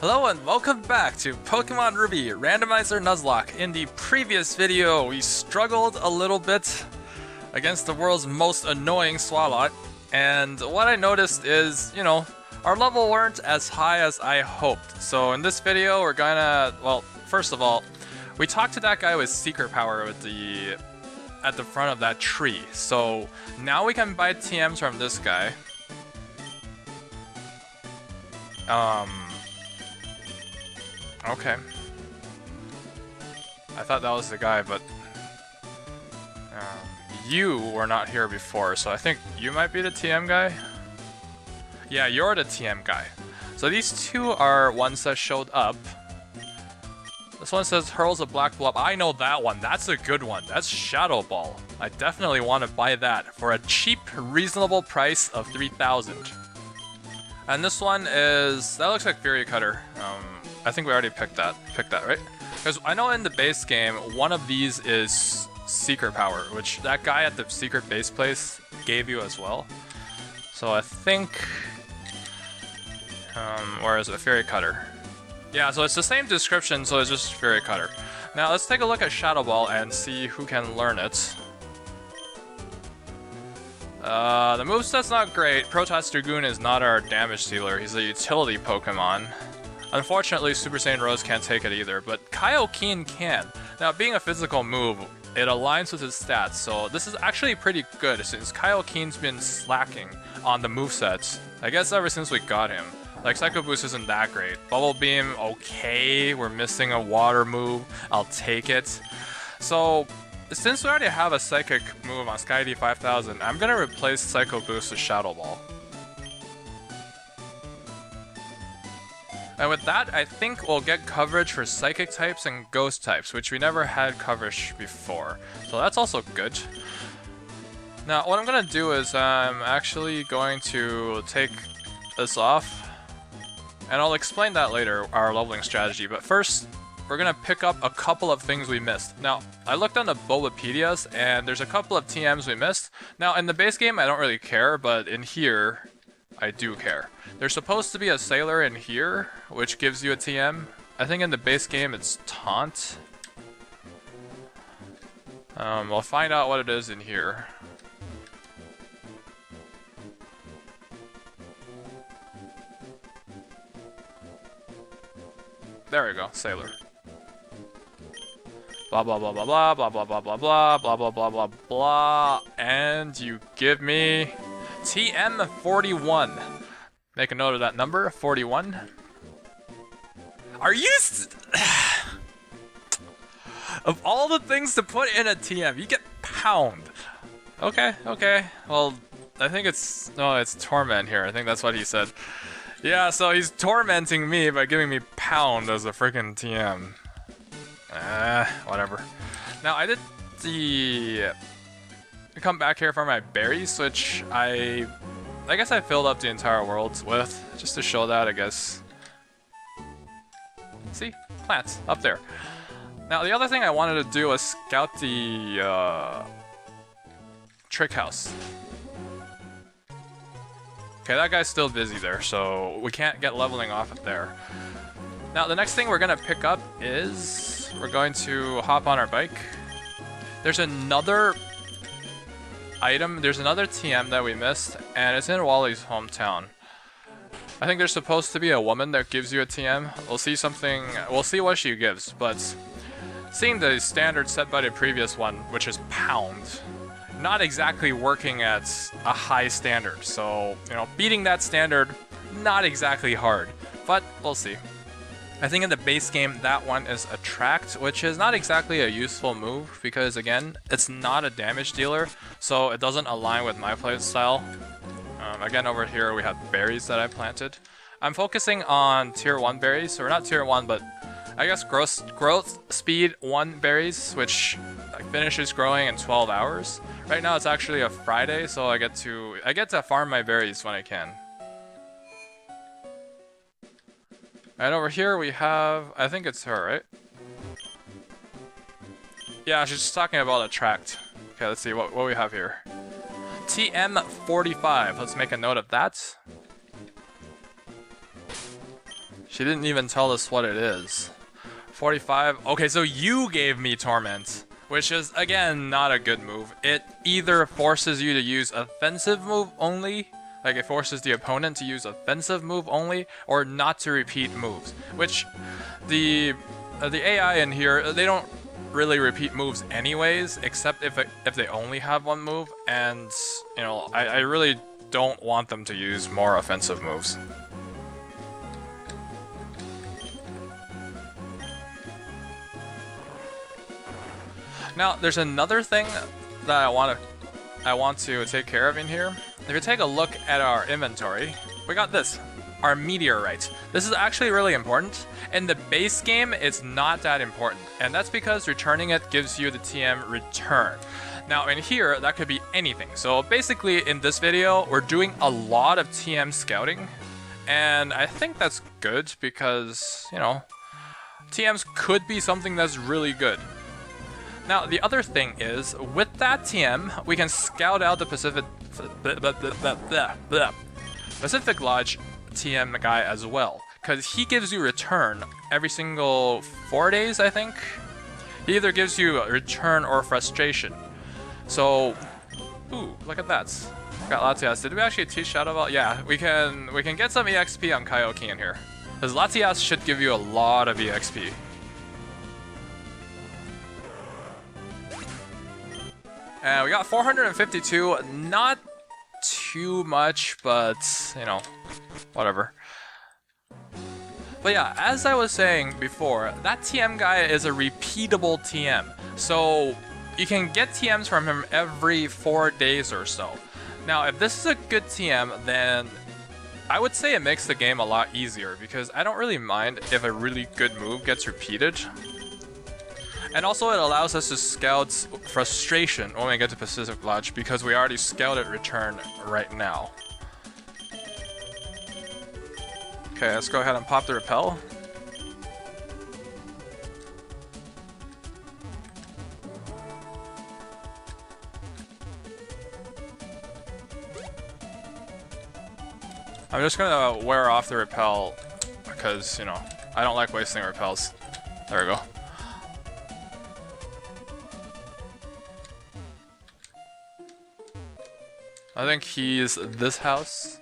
Hello and welcome back to Pokemon Ruby Randomizer Nuzlocke. In the previous video, we struggled a little bit against the world's most annoying Swalot, and what I noticed is, our level weren't as high as I hoped. So in this video, we're gonna, well, first of all, we talked to that guy with Secret Power at the front of that tree. So now we can buy TMs from this guy. Okay. I thought that was the guy, but you were not here before, so I think you might be the TM guy? Yeah, you're the TM guy. So these two are ones that showed up. This one says hurls a black blob. I know that one. That's a good one. That's Shadow Ball. I definitely want to buy that for a cheap, reasonable price of 3,000. And this one is... that looks like Fury Cutter. I think we already picked that, right? Because I know in the base game, one of these is Secret Power, which that guy at the secret base place gave you as well. So I think... where is it? Fury Cutter. Yeah, so it's the same description, so it's just Fury Cutter. Now let's take a look at Shadow Ball and see who can learn it. The moveset's not great. Protoss Dragoon is not our damage dealer, he's a utility Pokemon. Unfortunately, Super Saiyan Rose can't take it either, but Kaioken can. Now, being a physical move, it aligns with his stats, so this is actually pretty good since Kaioken's been slacking on the movesets, I guess ever since we got him. Like, Psycho Boost isn't that great. Bubble Beam, okay, we're missing a water move, I'll take it. So, since we already have a Psychic move on Skydy 5000, I'm gonna replace Psycho Boost with Shadow Ball. And with that, I think we'll get coverage for Psychic types and Ghost types, which we never had coverage before. So that's also good. Now, what I'm gonna do is I'm actually going to take this off, and I'll explain that later, our leveling strategy. But first, we're gonna pick up a couple of things we missed. Now, I looked on the Bulbapedias, and there's a couple of TMs we missed. Now, in the base game, I don't really care, but in here, I do care. There's supposed to be a Sailor in here, which gives you a TM. I think in the base game it's Taunt. We'll find out what it is in here. There we go, Sailor. Blah blah blah blah blah blah blah blah blah blah blah blah blah blah blah, and you give me TM41. Make a note of that number, 41. Are you of all the things to put in a TM, you get Pound. Okay, okay. Well, I think it's... no, it's Torment here. I think that's what he said. Yeah, so he's tormenting me by giving me Pound as a freaking TM. Whatever. Now, I did the... come back here for my berries, which I guess I filled up the entire world with, just to show that, I guess. See? Plants, up there. Now, the other thing I wanted to do was scout the, Trick House. Okay, that guy's still busy there, so we can't get leveling off it there. Now, the next thing we're gonna pick up is... we're going to hop on our bike. There's another... item, there's another TM that we missed, and it's in Wally's hometown. I think there's supposed to be a woman that gives you a TM. We'll see something, we'll see what she gives, but seeing the standard set by the previous one, which is Pound, not exactly working at a high standard, so, beating that standard, not exactly hard, but we'll see. I think in the base game, that one is Attract, which is not exactly a useful move because, again, it's not a damage dealer, so it doesn't align with my playstyle. Again, over here we have berries that I planted. I'm focusing on tier 1 berries, or not tier 1, but I guess growth speed 1 berries, which finishes growing in 12 hours. Right now it's actually a Friday, so I get to farm my berries when I can. And over here we have, I think it's her, right? Yeah, she's just talking about Attract. Okay, let's see what we have here. TM45, let's make a note of that. She didn't even tell us what it is. 45. Okay, so you gave me Torment, which is, again, not a good move. It either forces you to use offensive move only, like it forces the opponent to use offensive move only, or not to repeat moves, which the AI in here, they don't really repeat moves anyways, except if they only have one move, and, you know, I really don't want them to use more offensive moves. Now, there's another thing that I want to take care of in here. If you take a look at our inventory, we got this, our meteorite. This is actually really important. In the base game, it's not that important, and that's because returning it gives you the TM return. Now in here, that could be anything. So basically in this video, we're doing a lot of TM scouting, and I think that's good because, you know, TMs could be something that's really good. Now, the other thing is, with that TM, we can scout out the Pacific Lodge TM guy as well, because he gives you return every single 4 days, I think. He either gives you a return or frustration. So, ooh, look at that. Got Latias. Did we actually teach Shadow Ball? Yeah, we can get some EXP on Kaioken in here, because Latias should give you a lot of EXP. And we got 452, not too much, but, you know, whatever. But yeah, as I was saying before, that TM guy is a repeatable TM. So you can get TMs from him every 4 days or so. Now, if this is a good TM, then I would say it makes the game a lot easier, because I don't really mind if a really good move gets repeated. And also it allows us to scout frustration when we get to Pacific Lodge, because we already scouted return right now. Okay, let's go ahead and pop the repel. I'm just gonna wear off the repel because, you know, I don't like wasting repels. There we go. I think he's this house.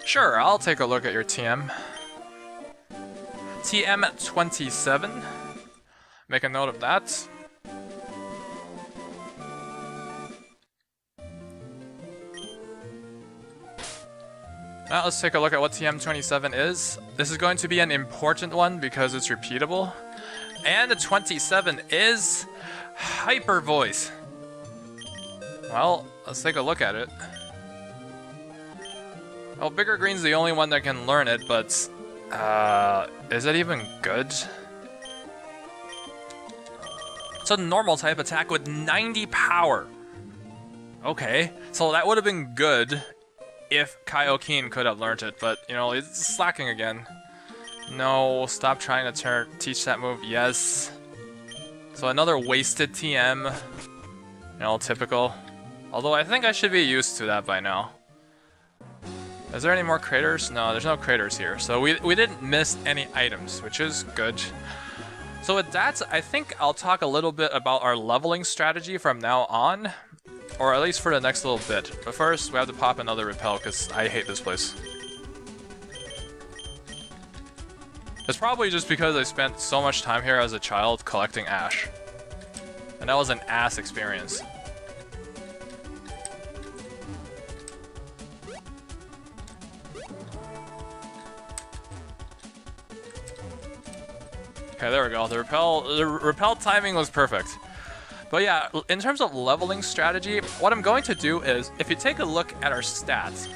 Sure, I'll take a look at your TM. TM 27. Make a note of that. Now let's take a look at what TM27 is. This is going to be an important one because it's repeatable. And the 27 is Hyper Voice. Well, let's take a look at it. Well, Bigger Green's the only one that can learn it, but is it even good? It's a normal type attack with 90 power. Okay, so that would have been good if Kaioken could have learned it, but, you know, it's slacking again. No, stop trying to teach that move. Yes. So another wasted TM. You know, typical. Although I think I should be used to that by now. Is there any more craters? No, there's no craters here. So we didn't miss any items, which is good. So with that, I think I'll talk a little bit about our leveling strategy from now on. Or at least for the next little bit. But first, we have to pop another repel, because I hate this place. It's probably just because I spent so much time here as a child collecting ash. And that was an ass experience. Okay, there we go. The repel timing was perfect. But yeah, in terms of leveling strategy, what I'm going to do is, if you take a look at our stats,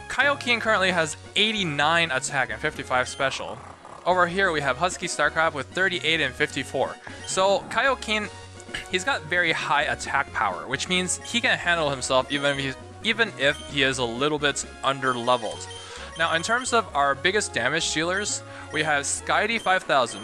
Kaioken currently has 89 attack and 55 special. Over here we have Husky Starcraft with 38 and 54. So Kaioken, he's got very high attack power, which means he can handle himself even if he is a little bit under leveled. Now, in terms of our biggest damage dealers, we have Skydie 5000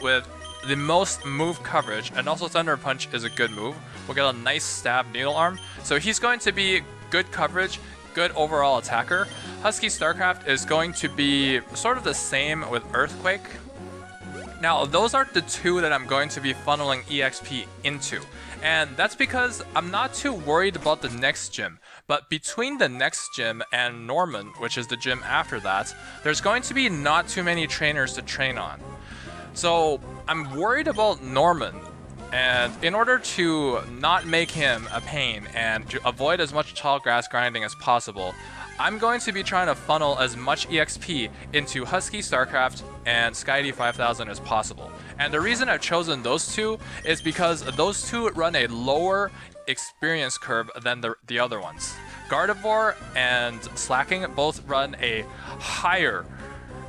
with the most move coverage, and also Thunder Punch is a good move. We'll get a nice stab needle arm, so he's going to be good coverage, good overall attacker. Husky Starcraft is going to be sort of the same with Earthquake. Now, those are the two that I'm going to be funneling EXP into, and that's because I'm not too worried about the next gym. But between the next gym and Norman, which is the gym after that, there's going to be not too many trainers to train on. So I'm worried about Norman, and in order to not make him a pain and to avoid as much tall grass grinding as possible, I'm going to be trying to funnel as much EXP into Husky Starcraft and Skydie 5000 as possible. And the reason I've chosen those two is because those two run a lower experience curve than the other ones. Gardevoir and Slacking both run a higher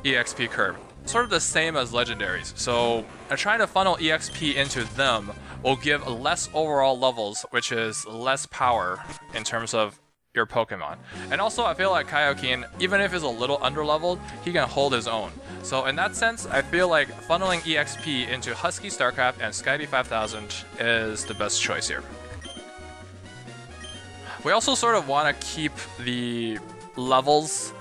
EXP curve, sort of the same as legendaries. So trying to funnel EXP into them will give less overall levels, which is less power in terms of your Pokemon. And also I feel like Kaioken, even if he's a little underleveled, he can hold his own. So in that sense, I feel like funneling EXP into Husky Starcraft and Skydie 5000 is the best choice here. We also sort of want to keep the levels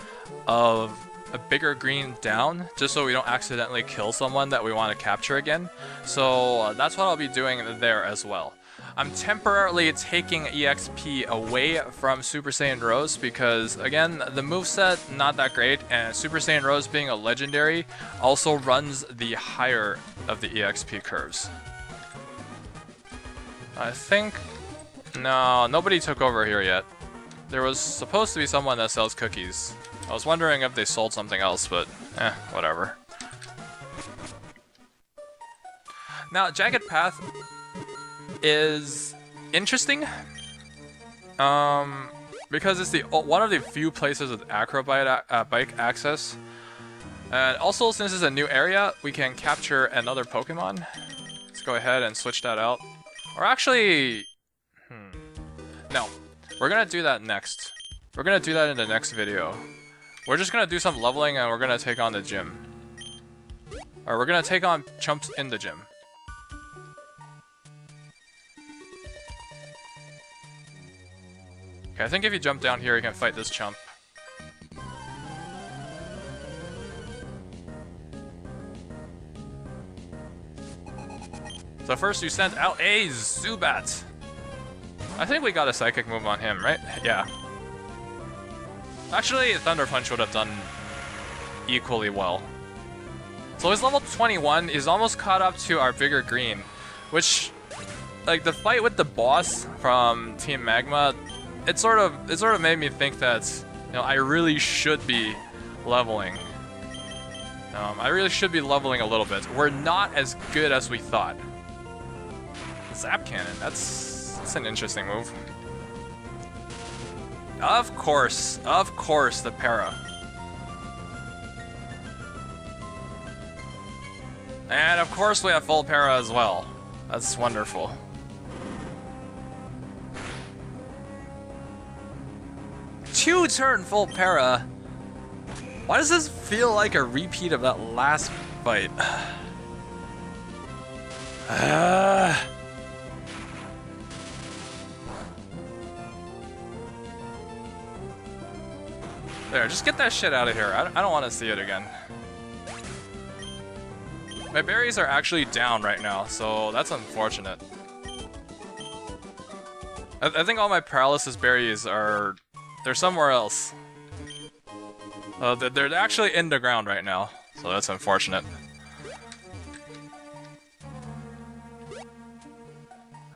of a bigger green down, just so we don't accidentally kill someone that we want to capture again. So that's what I'll be doing there as well. I'm temporarily taking EXP away from Super Saiyan Rose because, again, the moveset not that great, and Super Saiyan Rose being a legendary also runs the higher of the EXP curves. I think... no, nobody took over here yet. There was supposed to be someone that sells cookies. I was wondering if they sold something else, but whatever. Now, Jagged Path is interesting, because it's one of the few places with bike access, and also since it's a new area, we can capture another Pokemon. Let's go ahead and switch that out. Or actually, no, we're gonna do that next. We're gonna do that in the next video. We're just gonna do some leveling and we're gonna take on the gym. Or we're gonna take on chumps in the gym. Okay, I think if you jump down here, you can fight this chump. So first you sent out a Zubat. I think we got a Psychic move on him, right? Yeah. Actually, Thunder Punch would have done equally well. So he's level 21, he's almost caught up to our bigger green, which, like, the fight with the boss from Team Magma, it sort of made me think that, you know, I really should be leveling. I really should be leveling a little bit. We're not as good as we thought. Zap Cannon, that's an interesting move. Of course, the para. And of course we have full para as well. That's wonderful. Two-turn full para. Why does this feel like a repeat of that last fight? There, just get that shit out of here. I don't want to see it again. My berries are actually down right now, so that's unfortunate. I think all my paralysis berries are... they're somewhere else. They're actually in the ground right now, so that's unfortunate.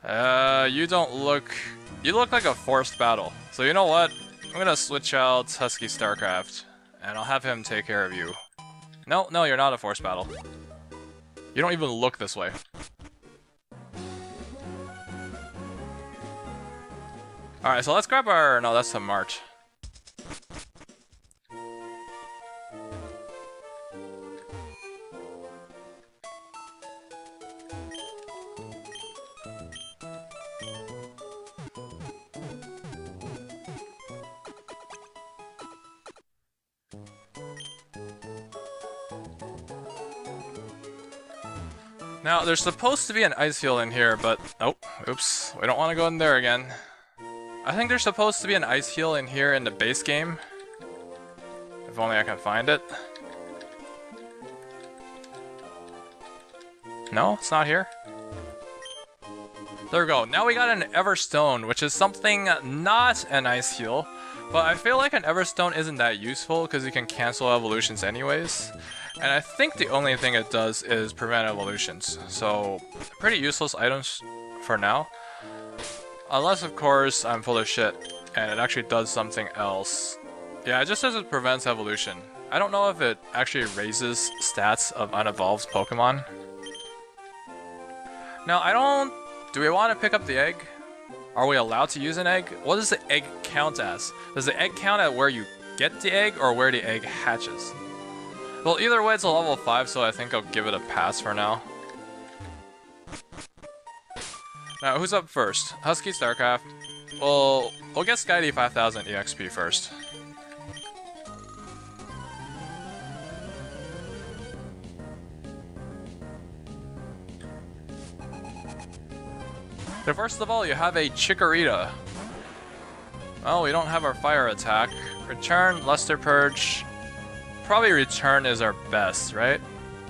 You don't look... you look like a forced battle. So you know what? I'm gonna switch out Husky Starcraft, and I'll have him take care of you. No, you're not a forced battle. You don't even look this way. Alright, so let's grab our... no, that's a Mart. Now, there's supposed to be an ice heal in here, but... Oh, oops. We don't want to go in there again. I think there's supposed to be an ice heal in here in the base game. If only I can find it. No, it's not here. There we go. Now we got an Everstone, which is something not an ice heal. But I feel like an Everstone isn't that useful because you can cancel evolutions anyways. And I think the only thing it does is prevent evolutions. So, pretty useless items for now. Unless, of course, I'm full of shit and it actually does something else. Yeah, it just says it prevents evolution. I don't know if it actually raises stats of unevolved Pokemon. Now, I don't... Do we want to pick up the egg? Are we allowed to use an egg? What does the egg count as? Does the egg count at where you get the egg or where the egg hatches? Well, either way, it's a level 5, so I think I'll give it a pass for now. Now, who's up first? Husky Starcraft. We'll get Skydee 5000 EXP first. So first of all, you have a Chikorita. Well, we don't have our fire attack. Return, Luster Purge. Probably Return is our best, right?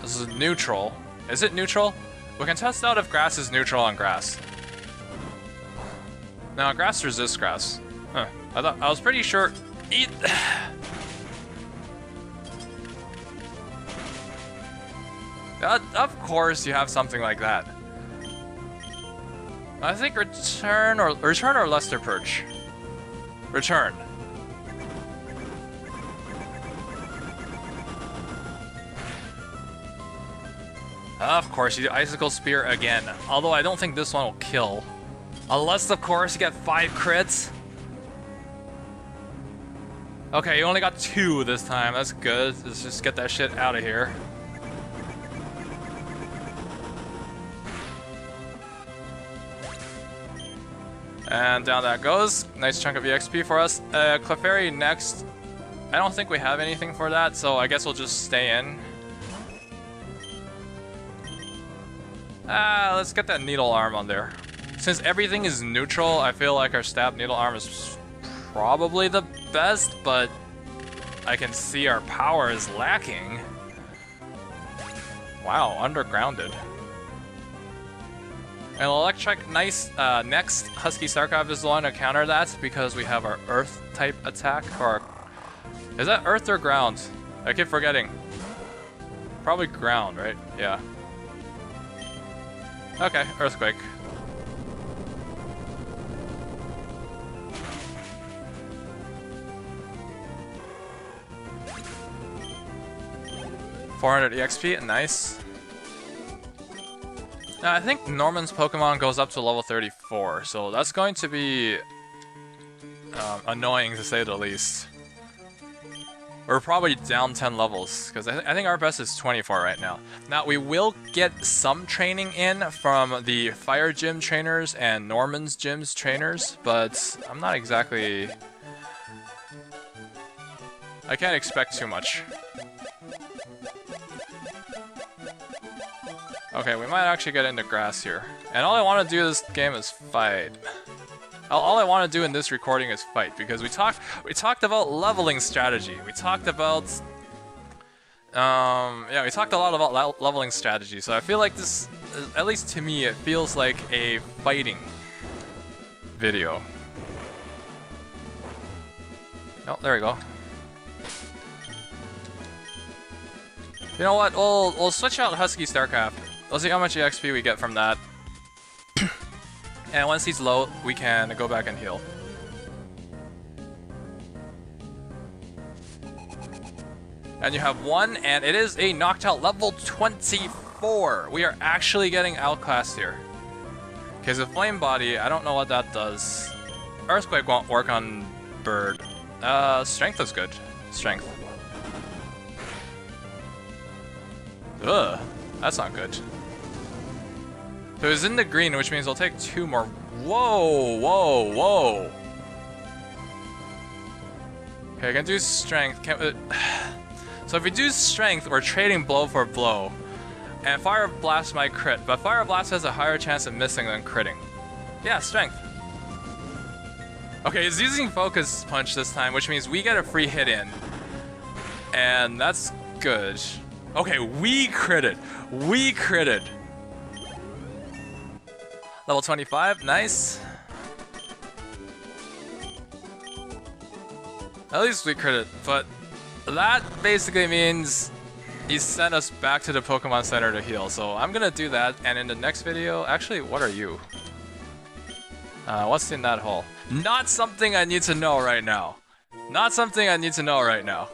This is neutral. Is it neutral? We can test out if grass is neutral on grass. Now, grass resists grass. Huh. I was pretty sure... Eat... Of course you have something like that. I think Return or Luster Purge. Return. Of course, you do Icicle Spear again. Although I don't think this one will kill. Unless, of course, you get 5 crits. Okay, you only got 2 this time. That's good. Let's just get that shit out of here. And down that goes. Nice chunk of EXP for us. Clefairy next. I don't think we have anything for that, so I guess we'll just stay in. Let's get that Needle Arm on there. Since everything is neutral, I feel like our Stab Needle Arm is probably the best, but I can see our power is lacking. Wow, undergrounded. And Electric, nice. Next, Husky Starcraft is the one to counter that because we have our Earth type attack. Or is that Earth or Ground? I keep forgetting. Probably Ground, right? Yeah. Okay, Earthquake. $400 EXP, nice. Now, I think Norman's Pokemon goes up to level 34, so that's going to be annoying to say the least. We're probably down 10 levels, because I think our best is 24 right now. Now, we will get some training in from the Fire Gym trainers and Norman's Gym's trainers, but I'm not exactly... I can't expect too much. Okay, we might actually get into grass here. And all I want to do this game is fight. All I want to do in this recording is fight, because we talked about leveling strategy. We talked about... yeah, we talked a lot about leveling strategy, so I feel like this, at least to me, it feels like a fighting video. Oh, there we go. You know what, we'll switch out Husky Starcraft. Let's see how much EXP we get from that. And once he's low, we can go back and heal. And you have 1, and it is a knocked out level 24. We are actually getting outclassed here. Okay, so Flame Body, I don't know what that does. Earthquake won't work on Bird. Strength is good. Strength. Ugh, that's not good. So it's in the green, which means I'll take 2 more. Whoa, whoa, whoa. Okay, I can do strength. So if we do strength, we're trading blow for blow. And Fire Blast might crit, but Fire Blast has a higher chance of missing than critting. Yeah, strength. Okay, he's using Focus Punch this time, which means we get a free hit in. And that's good. Okay, we critted. We critted. Level 25, nice. At least we critted, but that basically means he sent us back to the Pokemon Center to heal. So I'm gonna do that, and in the next video, actually, what are you? What's in that hole? Not something I need to know right now. Not something I need to know right now.